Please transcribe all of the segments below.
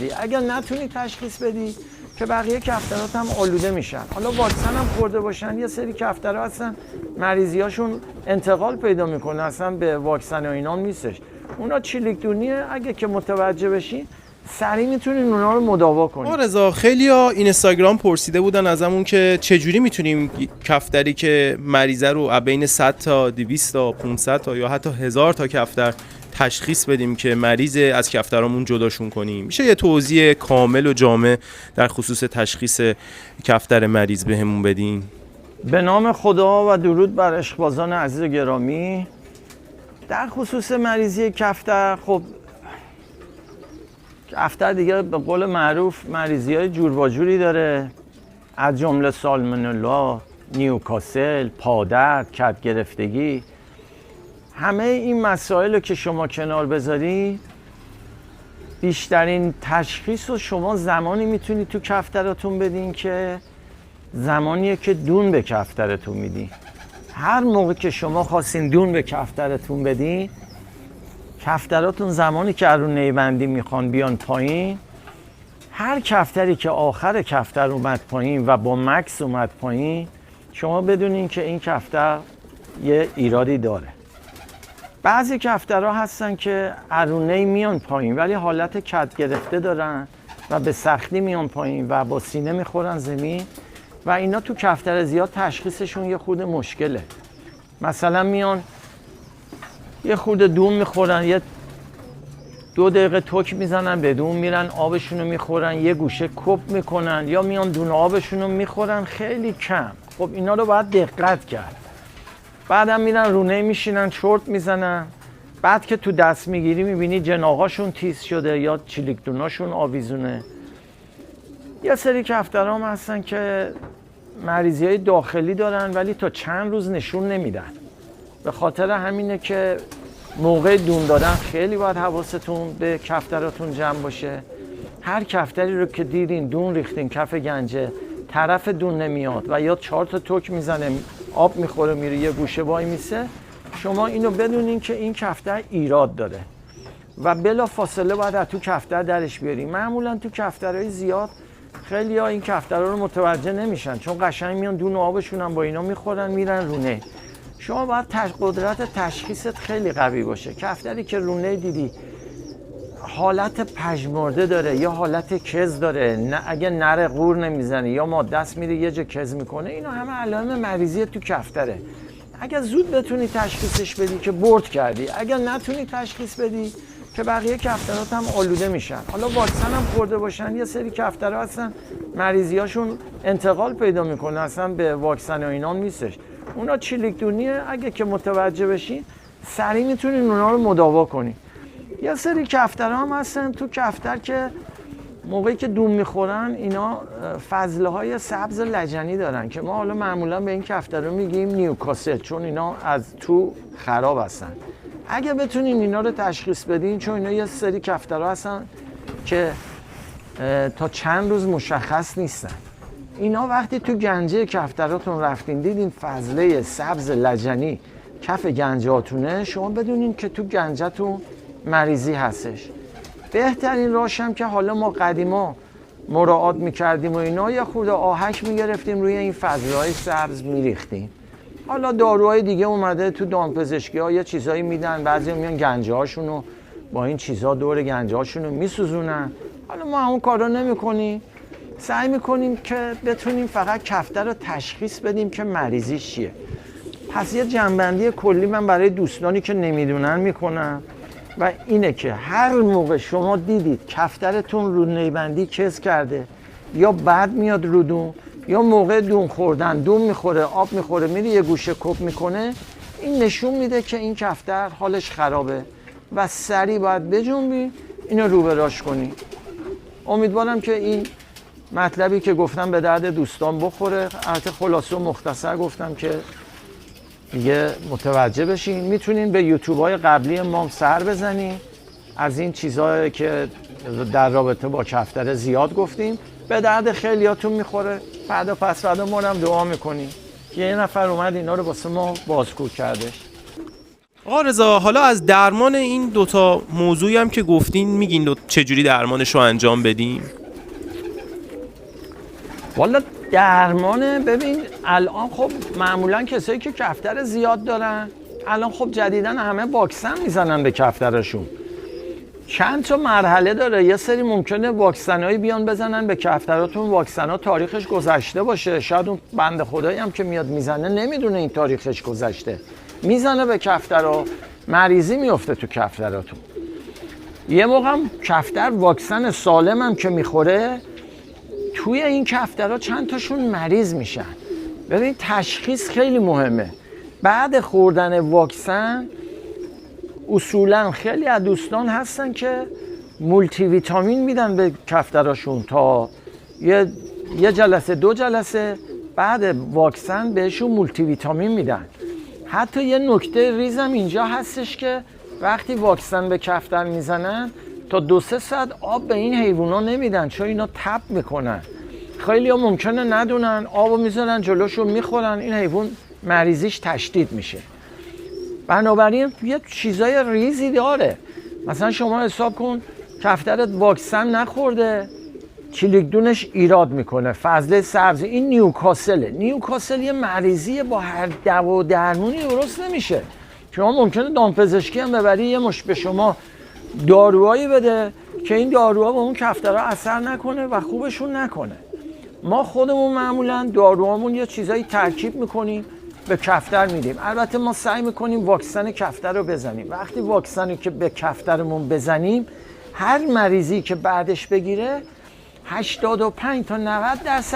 کردی. اگر نتونی تشخیص بدی که بقیه کفترات هم آلوده میشن. حالا واکسن هم خورده باشن، یه سری کفترها هستن مریضیاشون انتقال پیدا میکنه، اصلا به واکسن و اینا نیستش. اونا چیلیکدونیه، اگه که متوجه بشین سریع میتونین اونا رو مداوا کنین. رضا، خیلیا اینستاگرام پرسیده بودن ازمون که چجوری میتونیم کفتری که مریضه رو بین 100 تا 200 تا 500 تا یا حتی 1000 تا کفتر تشخیص بدیم که مریض از کفترامون جداشون کنیم. میشه یه توضیح کامل و جامع در خصوص تشخیص کفتر مریض بهمون بدین؟ به نام خدا و درود بر عشقبازان عزیز و گرامی. در خصوص مریضی کفتر، خب کفتر دیگه به قول معروف مریضی‌های جور و جوری داره، از جمله سالمونلا، نیوکاسل، پادرد، کد گرفتگی. همه این مسائل رو که شما کنار بذاری، بیشترین تشخیص رو شما زمانی میتونید تو کفتراتون بدین که زمانیه که دون به کفترتون میدین. هر موقع که شما خواستین دون به کفترتون بدین، کفتراتون زمانی که رو نیبندی میخوان بیان پایین، هر کفتری که آخر کفتر اومد پایین و با مکس اومد پایین، شما بدونین که این کفتر یه ایرادی داره. بعضی کفترها هستن که ارونه میان پایین ولی حالت کد گرفته دارن و به سختی میان پایین و با سینه میخورن زمین و اینا تو کفتر زیاد تشخیصشون یه خود مشکله. مثلا میان یه خورده دون میخورن، یه 2 دقیقه تک میزنن به دون، میرن آبشونو میخورن، یه گوشه کپ میکنن یا میان دون آبشونو میخورن خیلی کم. خب اینا رو باید دقت کرد. بعدم میرن رونه میشینن چرت میزنن، بعد که تو دست میگیری میبینی جناغاشون تیز شده یا چیلیکدوناشون آویزونه. یه سری کفترام هستن که مریضی های داخلی دارن ولی تا چند روز نشون نمیدن. به خاطر همینه که موقع دون دادن خیلی باید حواستون به کفتراتون جمع باشه. هر کفتری رو که دیدین دون ریختین کف گنجه، طرف دون نمیاد و یا 4 تا تک میزنه، آب میخوره میره یه گوشه وای میسه، شما اینو بدونین که این کفتر ایراد داره و بلا فاصله باید از تو کفتر درش بیارین. معمولا تو کفترهای زیاد خیلی ها این کفترها رو متوجه نمیشن چون قشنگ میان دون و آبشون هم با اینا میخورن میرن رونه. شما باید قدرت تشخیصت خیلی قوی باشه. کفتری که رونه دیدی حالت پژمرده داره یا حالت کز داره، نه اگه نره قور نمیزنه یا ما دست میره یه جا کز میکنه، اینا همه علائم مریضی تو کفتره. اگه زود بتونی تشخیصش بدی که برد کردی، اگر نتونی تشخیص بدی که بقیه کفترات هم آلوده میشن. حالا واکسن هم خورده باشن، یه سری کفترها هستن مریضیاشون انتقال پیدا میکنه، اصلا به واکسن و اینا نیستش. اونا چیلیکدونیه، اگه که متوجه بشین سریع میتونین اونا رو مداوا کنین. یه سری کفترها هم هستن تو کفتر که موقعی که دون میخورن اینا فضله های سبز لجنی دارن که ما حالا معمولا به این کفترها میگیم نیوکاسل، چون اینا از تو خراب هستن. اگه بتونین اینا رو تشخیص بدین، چون اینا یه سری کفترها هستن که تا چند روز مشخص نیستن، اینا وقتی تو گنجه کفتراتون رفتین دیدین فضله سبز لجنی کف گنجهاتونه، شما بدونین که تو گنجهتون مریضی هستش. بهترین راهش هم که حالا ما قدیما مراعات میکردیم و اینا، یه خورده آهک میگرفتیم روی این فضله‌های سبز میریختیم. حالا داروهای دیگه اومده تو دامپزشکی ها یه چیزایی میدن، بعضی میان گنجه هاشونو با این چیزا دور گنجه هاشونو میسوزونن. حالا ما اون کارا نمیکنیم، سعی میکنیم که بتونیم فقط کفتر رو تشخیص بدیم که مریضی چیه. پس یه جنبندی کلی من برای دوستانی که نمیدونن میکنم و اینه که هر موقع شما دیدید کفترتون رو نیبندی کز کرده یا بد میاد رو دون یا موقع دون خوردن دون میخوره آب میخوره میره یه گوشه کپ میکنه، این نشون میده که این کفتر حالش خرابه و سریع باید بجنبی اینو رو براش کنی. امیدوارم که این مطلبی که گفتم به درد دوستان بخوره. البته خلاصه و مختصر گفتم که دیگه متوجه بشین. میتونین به یوتیوب های قبلی ما سر بزنین، از این چیزهایی که در رابطه با کفتر زیاد گفتیم به درد خیلیاتون میخوره. بعد پس فردا ما هم دعا میکنیم که یه نفر اومد اینا رو واسه ما بازگو کردش. آقا رضا، حالا از درمان این دوتا موضوعی هم که گفتین میگین چجوری درمانش رو انجام بدیم؟ والا درمانه، ببین الان خب معمولا کسایی که کفتر زیاد دارن الان خب جدیدن همه واکسن میزنن به کفترشون. چند تا مرحله داره. یه سری ممکنه واکسنایی بیان بزنن به کفتراتون، واکسنا تاریخش گذشته باشه، شاید اون بنده خدایی هم که میاد میزنه نمیدونه این تاریخش گذشته، میزنه به کفترها، مریضی میفته تو کفتراتون. یه موقع هم کفتر واکسن سالم هم که میخوره توی این کفترها چند تاشون مریض میشن. ببین تشخیص خیلی مهمه. بعد خوردن واکسن اصولا خیلی از دوستان هستن که مولتی ویتامین میدن به کفتراشون تا یه جلسه 2 جلسه بعد واکسن بهشون مولتی ویتامین میدن. حتی یه نکته ریزم اینجا هستش که وقتی واکسن به کفتر میزنن تا 2-3 ساعت آب به این حیوونا نمیدن، چون اینا تب میکنن. خیلی ها ممکنه ندونن، آبو میذارن جلوشون میخورن، این حیوان مریضیش تشدید میشه. بنابراین یه چیزای ریزی داره. مثلا شما حساب کن کفترت واکسن نخورده، چلیکدونش ایراد میکنه، فضله سبزی، این نیوکاسل یه مریضیه، با هر دوا و درمونی درست نمیشه. شما ممکنه دامپزشکی هم ببری یه مش به شما داروهایی بده که این داروها به اون کفترها اثر نکنه و خوبشون نکنه. ما خودمون معمولا داروهامون یه چیزایی ترکیب میکنیم به کفتر میدیم. البته ما سعی میکنیم واکسن کفتر رو بزنیم. وقتی واکسنی که به کفترمون بزنیم هر مریضی که بعدش بگیره 85 تا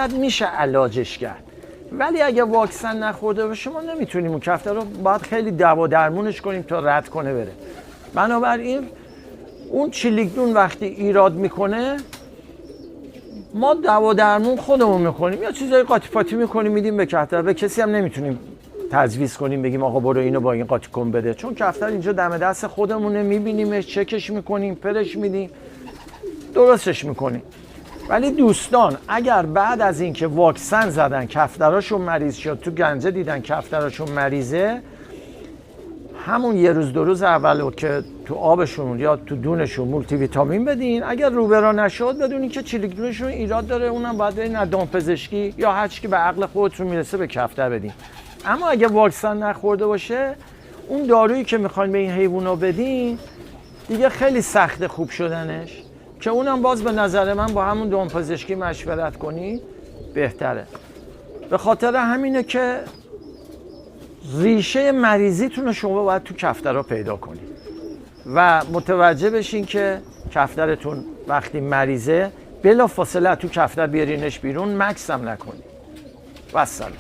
90% میشه علاجش کرد. ولی اگه واکسن نخورده باشه ما نمیتونیم اون کفتر رو، باید خیلی دوا درمونش کنیم تا رد کنه بره. بنابراین اون چلیکدون وقتی ایراد میکنه ما دوا درمون خودمون میکنیم، یا چیزای قاطی پاتی میکنیم میدیم به کفتر. به کسی هم نمیتونیم تجویز کنیم بگیم آقا برو اینو با این قاطی کن بده، چون کفتر اینجا دم دست خودمونه، میبینیمش، چکش میکنیم، پرش میدیم، درستش میکنیم. ولی دوستان اگر بعد از اینکه واکسن زدن کفتراشون مریض شد، تو گنجه دیدن کفتراشون مریضه، همون 1 روز 2 روز اولو که تو آبشون یا تو دونشون مولتی ویتامین بدین. اگر روبرا نشد بدونین که چلیکدونشون ایراد داره، اونم باید برین دامپزشکی یا هر چی که به عقل خودتون میرسه به کفتر بدین. اما اگه واکسن نخورده باشه اون دارویی که میخواین به این حیوونا بدین دیگه خیلی سخت خوب شدنش، که اونم باز به نظر من با همون دامپزشکی مشورت کنی بهتره. به خاطر همینه که ریشه مریضیتون رو شما باید تو کفترها پیدا کنید و متوجه بشین که کفترتون وقتی مریضه بلافاصله تو کفتر بیارینش بیرون، مکس هم نکنید. والسلام.